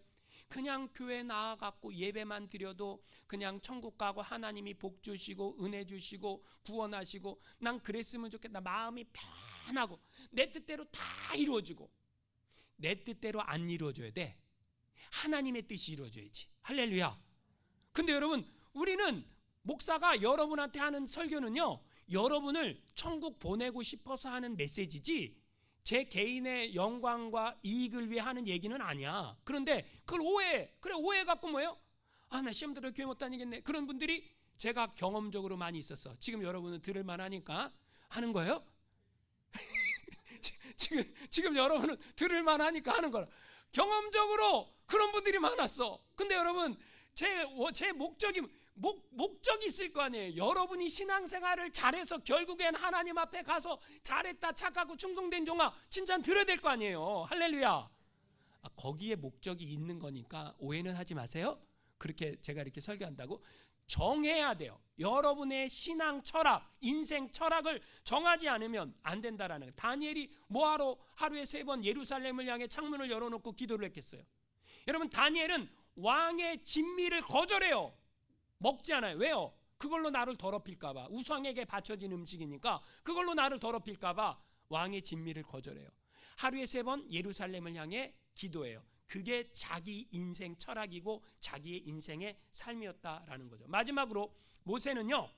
[SPEAKER 1] 그냥 교회 나와갖고 예배만 드려도 그냥 천국 가고 하나님이 복 주시고 은혜 주시고 구원하시고 난 그랬으면 좋겠다. 마음이 편하고 내 뜻대로 다 이루어지고. 내 뜻대로 안 이루어져야 돼. 하나님의 뜻이 이루어져야지. 할렐루야. 근데 여러분, 우리는 목사가 여러분한테 하는 설교는요, 여러분을 천국 보내고 싶어서 하는 메시지지 제 개인의 영광과 이익을 위해 하는 얘기는 아니야. 그런데 그걸 오해해. 그래, 오해 갖고 뭐예요? 아, 나 시험 들어 교회 못 다니겠네. 그런 분들이 제가 경험적으로 많이 있었어. 지금 여러분은 들을 만하니까 하는 거예요? 지금 여러분은 들을 만하니까 하는 거라. 경험적으로 그런 분들이 많았어. 근데 여러분, 제 목적이 있을 거 아니에요. 여러분이 신앙생활을 잘해서 결국엔 하나님 앞에 가서 잘했다, 착하고 충성된 종아 칭찬 들어야 될 거 아니에요. 할렐루야. 거기에 목적이 있는 거니까 오해는 하지 마세요. 그렇게 제가 이렇게 설교한다고 정해야 돼요. 여러분의 신앙 철학, 인생 철학을 정하지 않으면 안 된다라는 거예요. 다니엘이 뭐하러 하루에 3번 예루살렘을 향해 창문을 열어놓고 기도를 했겠어요? 여러분, 다니엘은 왕의 진미를 거절해요. 먹지 않아요. 왜요? 그걸로 나를 더럽힐까 봐. 우상에게 바쳐진 음식이니까 그걸로 나를 더럽힐까 봐 왕의 진미를 거절해요. 하루에 3번 예루살렘을 향해 기도해요. 그게 자기 인생 철학이고 자기의 인생의 삶이었다라는 거죠. 마지막으로 모세는요,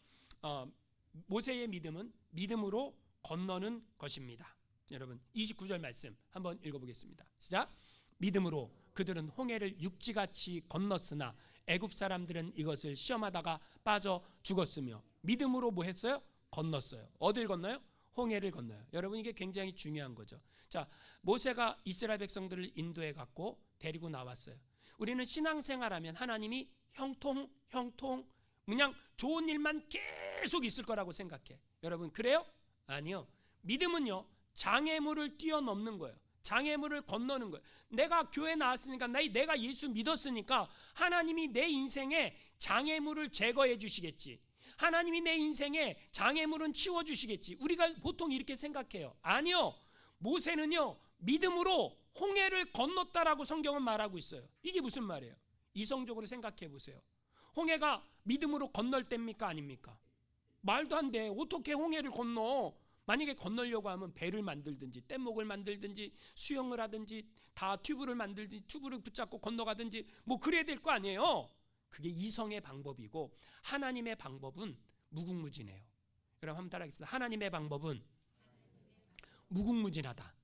[SPEAKER 1] 모세의 믿음은 믿음으로 건너는 것입니다. 여러분, 29절 말씀 한번 읽어보겠습니다. 시작. 믿음으로 그들은 홍해를 육지같이 건넜으나 애굽 사람들은 이것을 시험하다가 빠져 죽었으며. 믿음으로 뭐 했어요? 건넜어요. 어딜 건너요? 홍해를 건너요. 여러분, 이게 굉장히 중요한 거죠. 자, 모세가 이스라엘 백성들을 인도해 갖고 데리고 나왔어요. 우리는 신앙생활하면 하나님이 형통 그냥 좋은 일만 계속 있을 거라고 생각해. 여러분, 그래요? 아니요. 믿음은요, 장애물을 뛰어넘는 거예요. 장애물을 건너는 거예요. 내가 교회 나왔으니까, 내가 예수 믿었으니까 하나님이 내 인생에 장애물을 제거해 주시겠지. 하나님이 내 인생에 장애물은 치워주시겠지. 우리가 보통 이렇게 생각해요. 아니요. 모세는요, 믿음으로 홍해를 건넜다라고 성경은 말하고 있어요. 이게 무슨 말이에요? 이성적으로 생각해 보세요. 홍해가 믿음으로 건널 때입니까? 아닙니까? 말도 안 돼. 어떻게 홍해를 건너? 만약에 건너려고 하면 배를 만들든지 뗏목을 만들든지 수영을 하든지 다 튜브를 만들든지 튜브를 붙잡고 건너가든지 뭐 그래야 될 거 아니에요. 그게 이성의 방법이고 하나님의 방법은 무궁무진해요. 여러분 한번 따라하겠습니다. 하나님의 방법은 무궁무진하다.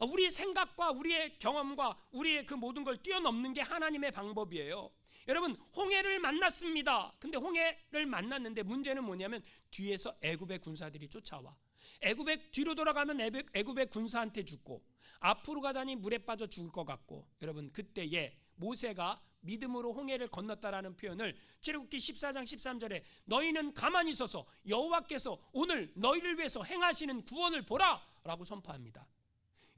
[SPEAKER 1] 우리의 생각과 우리의 경험과 우리의 그 모든 걸 뛰어넘는 게 하나님의 방법이에요. 여러분, 홍해를 만났습니다. 근데 홍해를 만났는데 문제는 뭐냐면 뒤에서 애굽의 군사들이 쫓아와. 애굽의 뒤로 돌아가면 애굽의 군사한테 죽고 앞으로 가자니 물에 빠져 죽을 것 같고. 여러분, 그때에 모세가 믿음으로 홍해를 건넜다라는 표현을 출애굽기 14장 13절에 너희는 가만히 있어서 여호와께서 오늘 너희를 위해서 행하시는 구원을 보라 라고 선포합니다.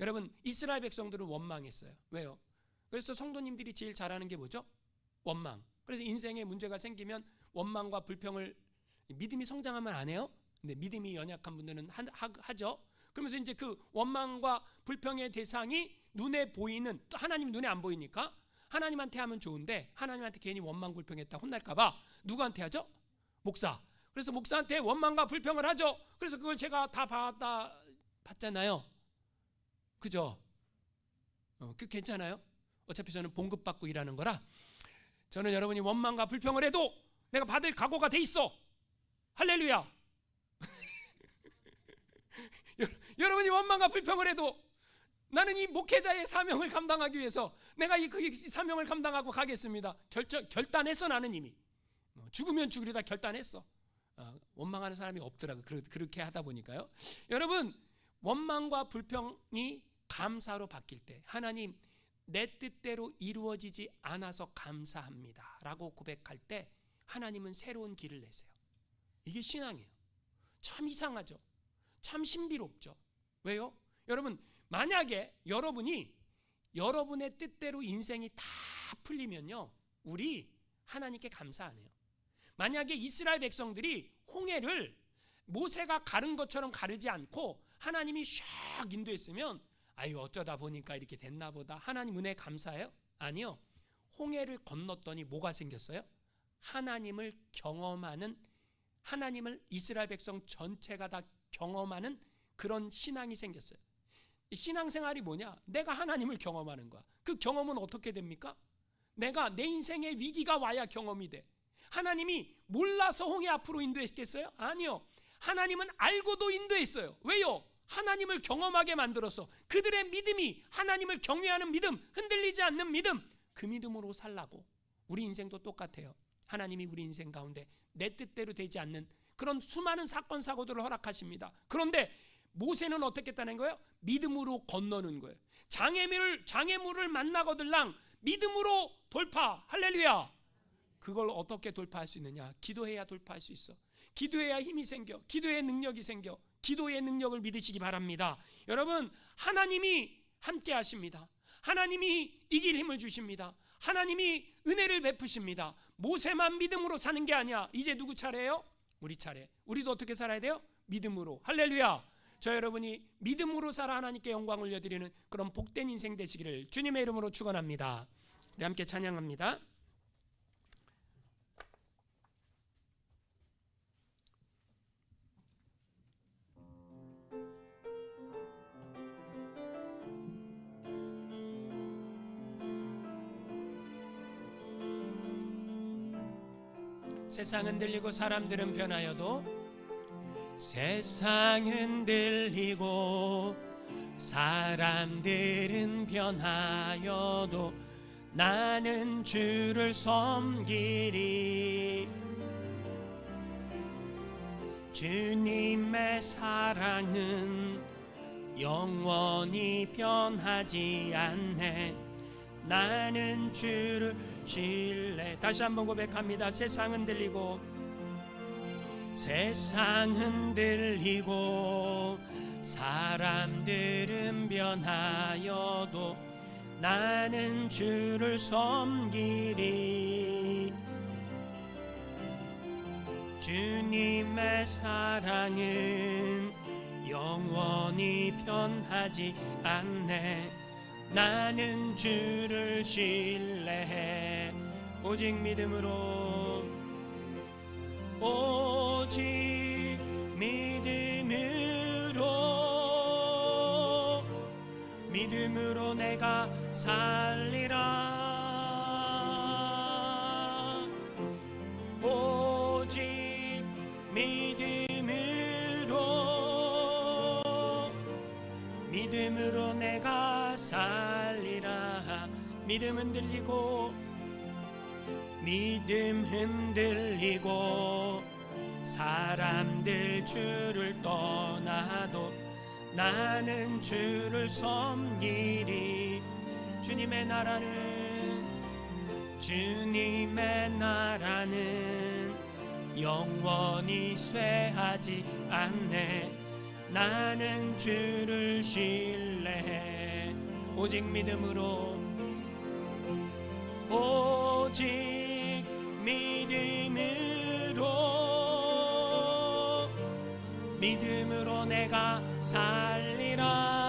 [SPEAKER 1] 여러분, 이스라엘 백성들은 원망했어요. 왜요? 그래서 성도님들이 제일 잘하는 게 뭐죠? 원망. 그래서 인생에 문제가 생기면 원망과 불평을, 믿음이 성장하면 안 해요? 근데 믿음이 연약한 분들은 하죠. 그러면서 이제 그 원망과 불평의 대상이 눈에 보이는, 또 하나님 눈에 안 보이니까 하나님한테 하면 좋은데 하나님한테 괜히 원망 불평했다 혼날까 봐 누구한테 하죠? 목사. 그래서 목사한테 원망과 불평을 하죠. 그래서 그걸 제가 다 봤잖아요. 그죠? 그 괜찮아요? 어차피 저는 봉급받고 일하는 거라 저는 여러분이 원망과 불평을 해도 내가 받을 각오가 돼 있어. 할렐루야. 여러분이 원망과 불평을 해도 나는 이 목회자의 사명을 감당하기 위해서 내가 그 사명을 감당하고 가겠습니다. 결단했어. 나는 이미 죽으면 죽으리다 결단했어. 원망하는 사람이 없더라고. 그렇게 하다 보니까요. 여러분, 원망과 불평이 감사로 바뀔 때 하나님 내 뜻대로 이루어지지 않아서 감사합니다 라고 고백할 때 하나님은 새로운 길을 내세요. 이게 신앙이에요. 참 이상하죠. 참 신비롭죠. 왜요? 여러분, 만약에 여러분이 여러분의 뜻대로 인생이 다 풀리면요, 우리 하나님께 감사 안 해요. 만약에 이스라엘 백성들이 홍해를 모세가 가른 것처럼 가르지 않고 하나님이 샥 인도했으면 아유 어쩌다 보니까 이렇게 됐나 보다. 하나님 은혜에 감사해요? 아니요. 홍해를 건넜더니 뭐가 생겼어요? 하나님을 경험하는, 하나님을 이스라엘 백성 전체가 다 경험하는 그런 신앙이 생겼어요. 신앙생활이 뭐냐? 내가 하나님을 경험하는 거야. 그 경험은 어떻게 됩니까? 내가 내 인생에 위기가 와야 경험이 돼. 하나님이 몰라서 홍해 앞으로 인도했겠어요? 아니요. 하나님은 알고도 인도했어요. 왜요? 하나님을 경험하게 만들어서 그들의 믿음이, 하나님을 경외하는 믿음, 흔들리지 않는 믿음, 그 믿음으로 살라고. 우리 인생도 똑같아요. 하나님이 우리 인생 가운데 내 뜻대로 되지 않는 그런 수많은 사건 사고들을 허락하십니다. 그런데 모세는 어떻게 했다는 거예요? 믿음으로 건너는 거예요. 장애물을 만나거들랑 믿음으로 돌파. 할렐루야. 그걸 어떻게 돌파할 수 있느냐? 기도해야 돌파할 수 있어. 기도해야 힘이 생겨. 기도의 능력이 생겨. 기도의 능력을 믿으시기 바랍니다. 여러분, 하나님이 함께 하십니다. 하나님이 이길 힘을 주십니다. 하나님이 은혜를 베푸십니다. 모세만 믿음으로 사는 게 아니야. 이제 누구 차례예요? 우리 차례. 우리도 어떻게 살아야 돼요? 믿음으로. 할렐루야. 저 여러분이 믿음으로 살아 하나님께 영광을 올려드리는 그런 복된 인생 되시기를 주님의 이름으로 축원합니다. 우리 함께 찬양합니다. 세상은 들리고 사람들은 변하여도, 세상은 들리고 사람들은 변하여도 나는 주를 섬기리. 주님의 사랑은 영원히 변하지 않네. 나는 주를 신뢰. 다시 한번 고백합니다. 세상은 들리고, 세상은 들리고 사람들은 변하여도 나는 주를 섬기리. 주님의 사랑은 영원히 변하지 않네. 나는 주를 신뢰해. 오직 믿음으로, 오직 믿음으로, 믿음으로 내가 살리라. 오직 믿음으로, 믿음으로 내가 살리라. 믿음 흔들리고, 믿음 흔들리고 사람들 주를 떠나도 나는 주를 섬기리. 주님의 나라는 영원히 쇠하지 않네. 나는 주를 신뢰해. 오직 믿음으로, 오직 믿음으로, 믿음으로 내가 살리라.